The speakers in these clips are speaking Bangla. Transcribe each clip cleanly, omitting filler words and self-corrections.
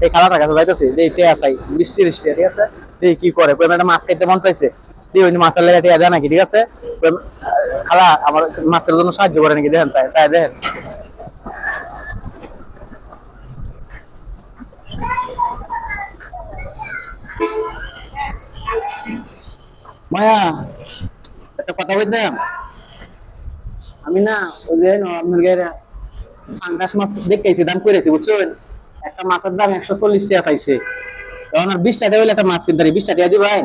এই খালাটার কাছে যাইতেছি এই টেয়া চাই 20-30 টাকা, ঠিক আছে? এই কি করে কই একটা মাছ খাইতে মন চাইছে, দিয়ে ওই মাছের লেগে টেয়া দেয় নাকি, ঠিক আছে? খালা আমার মাছের জন্য সাহায্য করে নাকি, দেখেন চাই চাই দেখেন। মায়া একটা কথা বলতাম, আমি না ওই যে আপনার পাঙ্গাস মাছ দেখতেছি দাম করেছি বুঝছেন, একটা মাছের দাম 140 টাকা পাইছে, তখন আর 20 টাকা হইলে একটা মাছ কিনতে 20 টাকা দিবেন,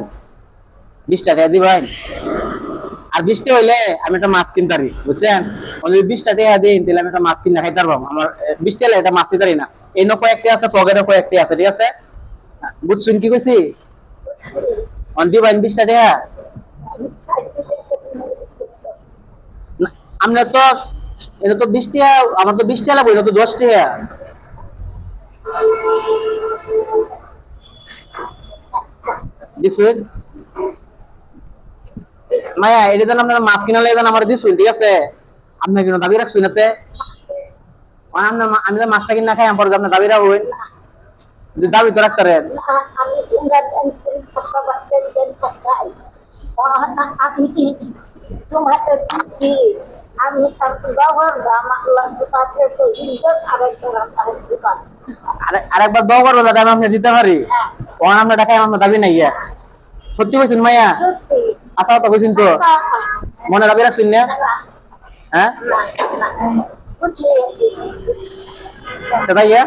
20 টাকা দিবেন, আর 20 টাকা হইলে আমি একটা মাছ কিনতে পারি বুঝছেন, যদি 20 টাকা দিন তাহলে আমি একটা মাছ কিনে খাইতে পারবো, আমার 20 টাকা একটা মাছ কিনতে পারি না, এই নো কয়েকটি আছে পকেটে কয়েকটি আছে, ঠিক আছে? বুঝছেন কি কইছি? অন দিবেন 20 টাকা। আমরা তো এটা তো 20 টাকা, আমার তো 20 টাকা লাগবে, এটা তো 10 টাকা। দিছুন মায়া, এটা দেন আপনার মাছ কিনা লাগে আমার দিছুন, ঠিক আছে? আপনার কিনা দাবি রাখছুন এতে, আমি তো মাছটা কিনা খাই আমার আপনার দাবি রাখবেন, যদি দাবি তো রাখতারেন। আরেকবার দোয়া করবো যাতে আমি আপনি দিতে পারি, তখন আপনার টাকায় আপনার দাবি নাই গিয়া। সত্যি কইছেন মাইয়া? আচ্ছা তো কইছেন তো, মনে দাবি রাখছেন না? হ্যাঁ ভাইয়া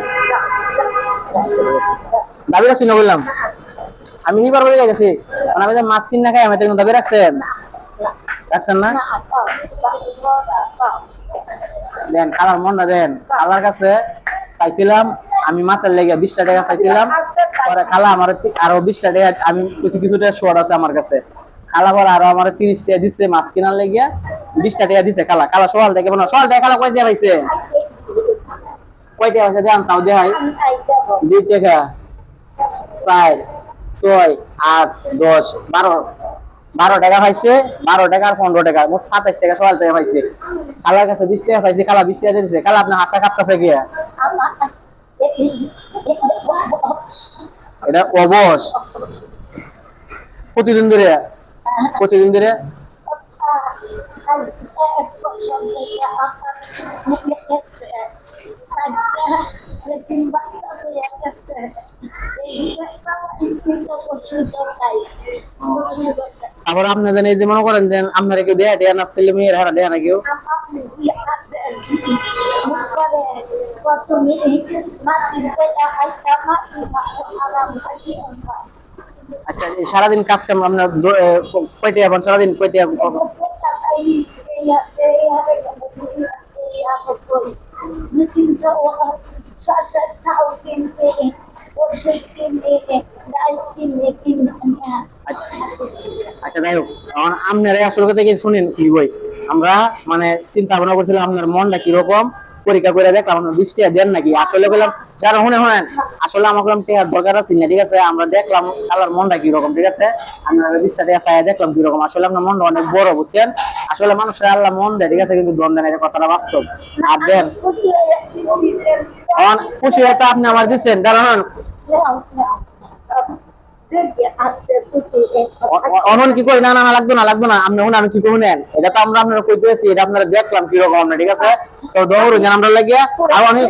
দাবি রাখছি না বললাম, আমি নিবার বলে গেছি, আমি যে মাছ কিনা খাই আমি তো দাবি রাখছেন, রাখছেন না? দেন খালার মনটা দেন, খালার কাছে চাইছিলাম আমি মাছের লেগে 20 টাকা চাইছিলাম, পরে খালা আমার আরো 20 টাকা, আমি কিছু টাকা শর্ট আছে আমার কাছে, খালা পরে আরো আমার 30 টাকা দিচ্ছে মাছ কেনার লেগে, 20 টাকা দিচ্ছে খালা। খালা সকাল থেকে সকাল থেকে খালা কয় টাকা পাইছে? কয় টাকা পাইছে দেন তাও দেখাই। 2 টাকা 4 6 8 10 12 টাকা পাইছে, 12 টাকা আর 15 টাকা, মোট 27 টাকা সকাল থেকে পাইছে। খালার কাছে 20 টাকা পাইছে, খালা 20 টাকা দিয়েছে। খালা আপনার হাতটা কাঁপতেছে গিয়া, এটা অবশ প্রতিদিন ধরে, প্রতিদিন ধরে আবার আপনি জানেন এই যে মনে করেন যে আপনারা কেউ দেয়া দেয়া না, ছেলে মেয়ের হারা দেয়া না কেউ। আচ্ছা সারাদিন কাজ কাম আপনার কয়টা এখন সারাদিন কয়টা? আচ্ছা যাই হোক, আপনারা আসল কথা কি শুনেন কি বই, আমরা মানে চিন্তা ভাবনা করছিলাম আপনার মনটা কিরকম, পরীক্ষা করে দেখলাম আপনার 20 টাকা দেন নাকি। আসলে বললাম যারা শুনে শুনেন, আসলে আমার বললাম টাকার দরকার আছে না, ঠিক আছে? আমরা দেখলাম আল্লাহর মনটা কিরকম, ঠিক আছে? আপনারা 20 টাকা চাই দেখলাম কিরকম, আসলে আপনার মনটা অনেক বড় বুঝছেন, আসলে মানুষের আল্লাহ মন দেয়, ঠিক আছে? কিন্তু দন দেন, এটা কথাটা বাস্তব। আর দেন খুশি হয়তো আপনি আমার দিচ্ছেন, কারণ অনন কি কই, না না লাগবে না লাগবে না, আপনি শুনে আমি কি শুনেন, এটা তো আমরা আপনারা কইতেছি, এটা আপনারা দেখলাম কিরকম আমরা, ঠিক আছে? তো দৌড় যেন আমরা লাগিয়া আর অনেক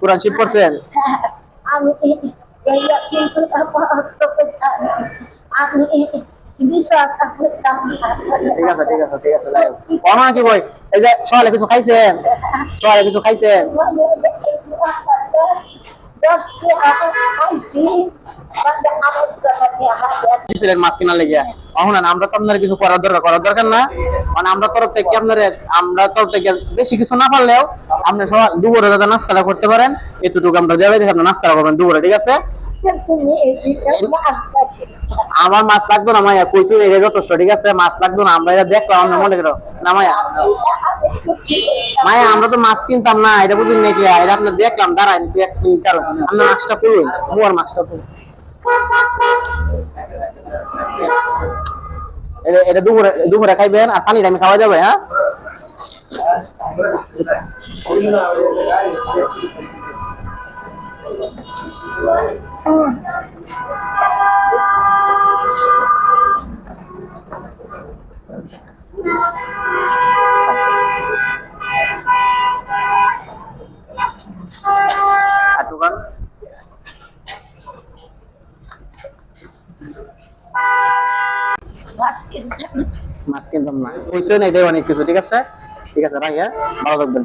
কোরআন শিব করছেন। আমি ঠিক আছে ঠিক আছে ঠিক আছে, অনন কি কই, এই যে সকালে কিছু খাইছেন? সকালে কিছু খাইছেন? মাছ কিনা লেগে আমরা তো আপনার কিছু করার দরকার না, মানে আমরা তরফ থেকে আমরা তরফ থেকে বেশি কিছু না পারলেও আপনি সবাই দুপুরে যাতে নাস্তাটা করতে পারেন, এতটুকু আমরা দেওয়া আপনি নাস্তাটা করবেন দুপুরে, ঠিক আছে? আমার মাছ লাগতো না মাইয়া, কইছি এটা যথেষ্ট, ঠিক আছে? মাছ লাগতো না, আমরা এটা দেখলাম আমরা মনে করো না মাইয়া, মাইয়া আমরা তো মাছ কিনতাম না, এটা বুঝুন নাকি? এটা আপনার দেখলাম দাঁড়ান কারণ আপনার মাছটা পুরুন, মুয়ার মাছটা পুরুন, এটা দুপুরে দুপুরে খাইবেন, আর পানিটা আমি খাওয়া যাবে। হ্যাঁ আটুকান মাছ কিনতাম না, হইছে না, এটাই অনেক কিছু। ঠিক আছে, ঠিক আছে, ভাই, হ্যাঁ, ভালো থাকবেন।